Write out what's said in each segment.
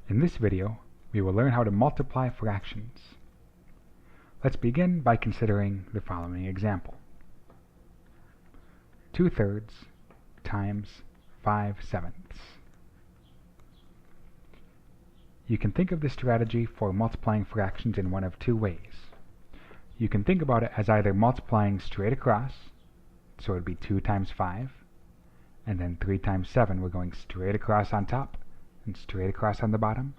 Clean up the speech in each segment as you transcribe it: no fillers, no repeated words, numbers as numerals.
In this video, we will learn how to multiply fractions. Let's begin by considering the following example. 2/3 times 5/7. You can think of this strategy for multiplying fractions in one of two ways. You can think about it as either multiplying straight across, so it would be 2 times 5, and then 3 times 7, we're going straight across on top and straight across on the bottom.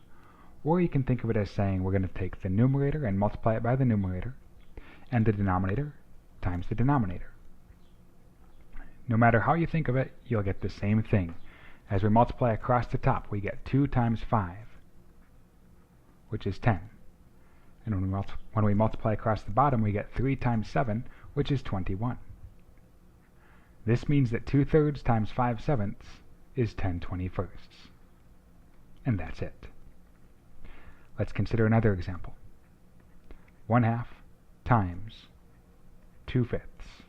Or you can think of it as saying we're going to take the numerator and multiply it by the numerator, and the denominator times the denominator. No matter how you think of it, you'll get the same thing. As we multiply across the top, we get 2 times 5, which is 10. And when we multiply across the bottom, we get 3 times 7, which is 21. This means that 2/3 times 5/7 is 10/21. And that's it. Let's consider another example. 1/2 times 2/5.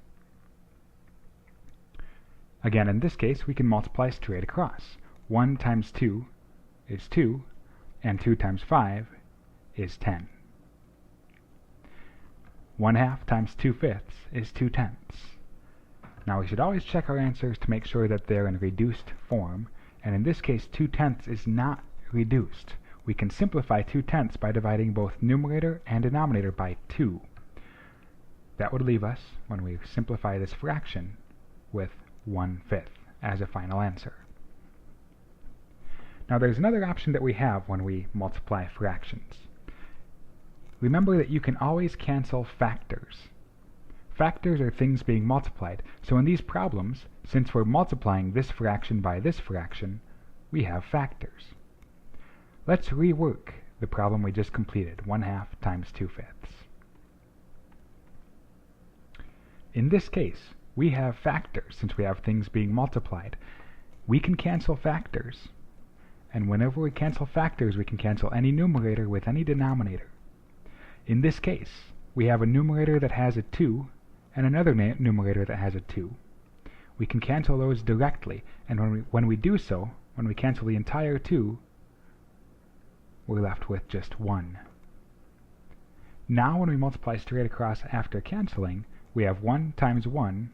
Again, in this case, we can multiply straight across. 1 times 2 is 2, and 2 times 5 is 10. 1/2 times 2/5 is 2/10. Now we should always check our answers to make sure that they're in reduced form, and in this case 2/10 is not reduced. We can simplify 2/10 by dividing both numerator and denominator by 2. That would leave us, when we simplify this fraction, with 1/5 as a final answer. Now there's another option that we have when we multiply fractions. Remember that you can always cancel factors. Factors are things being multiplied, so in these problems, since we're multiplying this fraction by this fraction, we have factors. Let's rework the problem we just completed, 1/2 times 2/5. In this case, we have factors since we have things being multiplied. We can cancel factors, and whenever we cancel factors, we can cancel any numerator with any denominator. In this case, we have a numerator that has a 2 and another numerator that has a 2. We can cancel those directly, and when we do so, when we cancel the entire 2, we're left with just 1. Now when we multiply straight across after canceling, we have 1 times 1,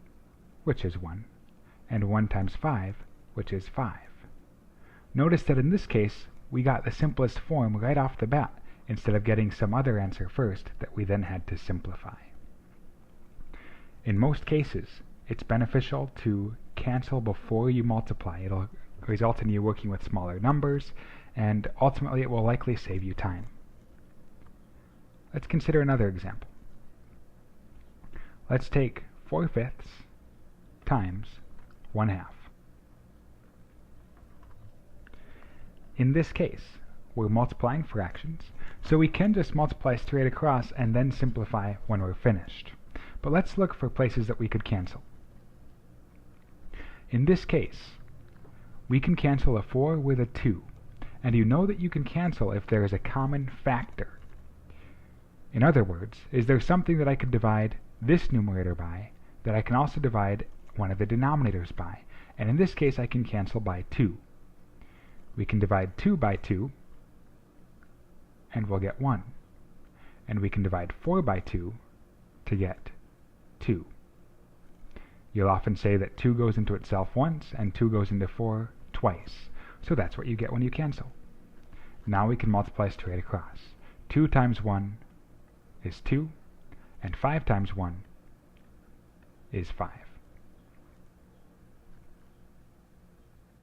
which is 1, and 1 times 5, which is 5. Notice that in this case, we got the simplest form right off the bat, instead of getting some other answer first that we then had to simplify. In most cases, it's beneficial to cancel before you multiply. It'll result in you working with smaller numbers, and ultimately it will likely save you time. Let's consider another example. Let's take 4/5 times 1/2. In this case, we're multiplying fractions, so we can just multiply straight across and then simplify when we're finished. But let's look for places that we could cancel. In this case, we can cancel a 4 with a 2, and you know that you can cancel if there is a common factor. In other words, is there something that I could divide this numerator by that I can also divide one of the denominators by? And in this case, I can cancel by 2. We can divide 2 by 2, and we'll get 1. And we can divide 4 by 2 to get 2. You'll often say that 2 goes into itself once, and 2 goes into 4 twice. So that's what you get when you cancel. Now we can multiply straight across. 2 times 1 is 2, and 5 times 1 is 5.